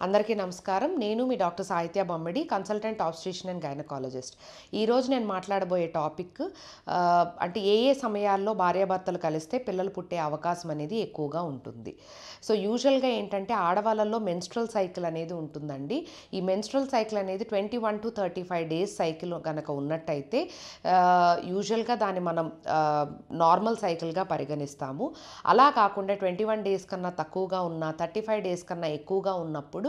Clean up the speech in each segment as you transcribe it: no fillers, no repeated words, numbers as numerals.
అందరికీ నమస్కారం. నేను మీ డాక్టర్ సాహిత్య బొమ్మిడి, కన్సల్టెంట్ ఆబ్స్ట్రిషన్ అండ్ గైనకాలజిస్ట్. ఈరోజు నేను మాట్లాడబోయే టాపిక్ అంటే ఏ ఏ సమయాల్లో భార్యాభర్తలు కలిస్తే పిల్లలు పుట్టే అవకాశం అనేది ఎక్కువగా ఉంటుంది. సో యూజువల్గా ఏంటంటే ఆడవాళ్ళలో మెన్స్ట్రల్ సైకిల్ అనేది ఉంటుందండి. ఈ మెన్స్ట్రల్ సైకిల్ అనేది 21 to 35 డేస్ సైకిల్ కనుక ఉన్నట్టయితే యూజువల్గా దాన్ని మనం నార్మల్ సైకిల్గా పరిగణిస్తాము. అలా కాకుండా 21 డేస్ కన్నా తక్కువగా ఉన్న 35 డేస్ కన్నా ఎక్కువగా ఉన్నప్పుడు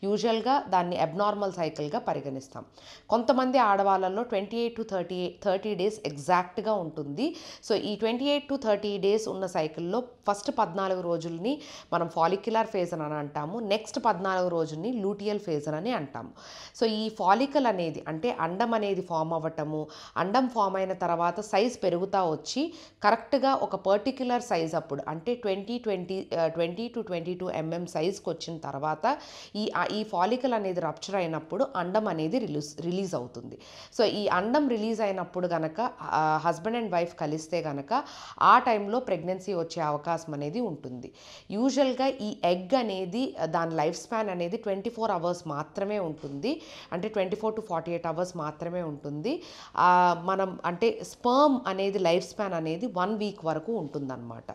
యూజువల్గా దాన్ని అబ్నార్మల్ సైకిల్గా పరిగణిస్తాం. కొంతమంది ఆడవాళ్ళలో 28 to 30 డేస్ ఎగ్జాక్ట్గా ఉంటుంది. సో ఈ 28 to 30 డేస్ ఉన్న సైకిల్లో ఫస్ట్ 14 రోజుల్ని మనం ఫాలిక్యులర్ ఫేజ్ అని అంటాము. నెక్స్ట్ 14 రోజుల్ని లూటియల్ ఫేజ్ అని అంటాము. సో ఈ ఫాలికల్ అనేది అంటే అండం అనేది ఫామ్ అవ్వటము, అండం ఫామ్ అయిన తర్వాత సైజ్ పెరుగుతూ వచ్చి కరెక్ట్గా ఒక పర్టిక్యులర్ సైజ్ అప్పుడు అంటే 20 to 22 mm సైజ్కి వచ్చిన తర్వాత ఈ ఫాలికల్ అనేది రప్చర్ అయినప్పుడు అండం అనేది రిలీజ్ అవుతుంది. సో ఈ అండం రిలీజ్ అయినప్పుడు గనక హస్బెండ్ అండ్ వైఫ్ కలిస్తే గనక ఆ టైంలో ప్రెగ్నెన్సీ వచ్చే అవకాశం అనేది ఉంటుంది. యూజువల్గా ఈ ఎగ్ అనేది దాని లైఫ్ స్పాన్ అనేది 24 అవర్స్ మాత్రమే ఉంటుంది. అంటే 24 to 48 అవర్స్ మాత్రమే ఉంటుంది. మనం అంటే స్పర్మ్ అనేది లైఫ్ స్పాన్ అనేది 1 వీక్ వరకు ఉంటుందన్నమాట.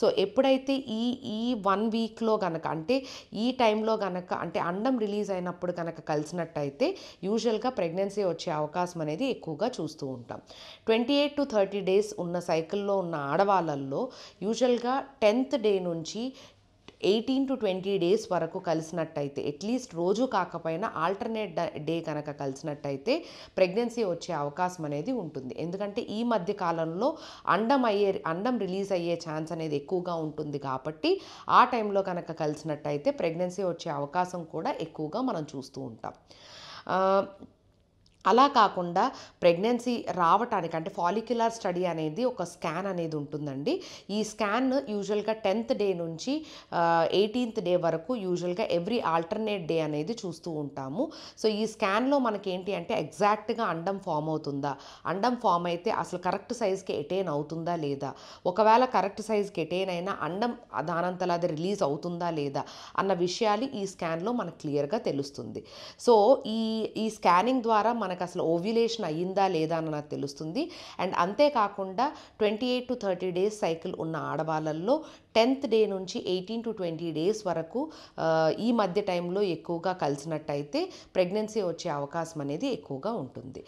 సో ఎప్పుడైతే ఈ 1 వీక్లో కనుక అంటే ఈ టైంలో కనుక అంటే అండం రిలీజ్ అయినప్పుడు కనుక కలిసినట్టయితే యూజువల్గా ప్రెగ్నెన్సీ వచ్చే అవకాశం అనేది ఎక్కువగా చూస్తూ ఉంటాం. 28 to 30 డేస్ ఉన్న సైకిల్లో ఉన్న ఆడవాళ్ళల్లో యూజువల్గా 10th డే నుంచి 18 to 20 డేస్ వరకు కలిసినట్టయితే అట్లీస్ట్ రోజు కాకపోయినా ఆల్టర్నేట్ డే కనుక కలిసినట్టయితే ప్రెగ్నెన్సీ వచ్చే అవకాశం అనేది ఉంటుంది. ఎందుకంటే ఈ మధ్య కాలంలో అండం రిలీజ్ అయ్యే ఛాన్స్ అనేది ఎక్కువగా ఉంటుంది కాబట్టి ఆ టైంలో కనుక కలిసినట్టయితే ప్రెగ్నెన్సీ వచ్చే అవకాశం కూడా ఎక్కువగా మనం చూస్తూ ఉంటాం. అలా కాకుండా ప్రెగ్నెన్సీ రావటానికి అంటే ఫాలిక్యులర్ స్టడీ అనేది ఒక స్కాన్ అనేది ఉంటుందండి. ఈ స్కాన్ యూజువల్గా 10th డే నుంచి 18th డే వరకు యూజువల్గా ఎవ్రీ ఆల్టర్నేట్ డే అనేది చూస్తూ ఉంటాము. సో ఈ స్కాన్లో మనకి ఏంటి అంటే ఎగ్జాక్ట్గా అండం ఫామ్ అవుతుందా, అండం ఫామ్ అయితే అసలు కరెక్ట్ సైజ్కి ఎటైన్ అవుతుందా లేదా, ఒకవేళ కరెక్ట్ సైజ్కి ఎటైన్ అయినా అండం దానంతలా అది రిలీజ్ అవుతుందా లేదా అన్న విషయాలు ఈ స్కాన్లో మనకు క్లియర్గా తెలుస్తుంది. సో ఈ స్కానింగ్ ద్వారా మనకు అసలు ఓవ్యులేషన్ అయ్యిందా లేదా అని నాకు తెలుస్తుంది. అండ్ అంతేకాకుండా 28 to 30 డేస్ సైకిల్ ఉన్న ఆడవాళ్ళల్లో 10th డే నుంచి 18 to 20 డేస్ వరకు ఈ మధ్య టైంలో ఎక్కువగా కలిసినట్టయితే ప్రెగ్నెన్సీ వచ్చే అవకాశం అనేది ఎక్కువగా ఉంటుంది.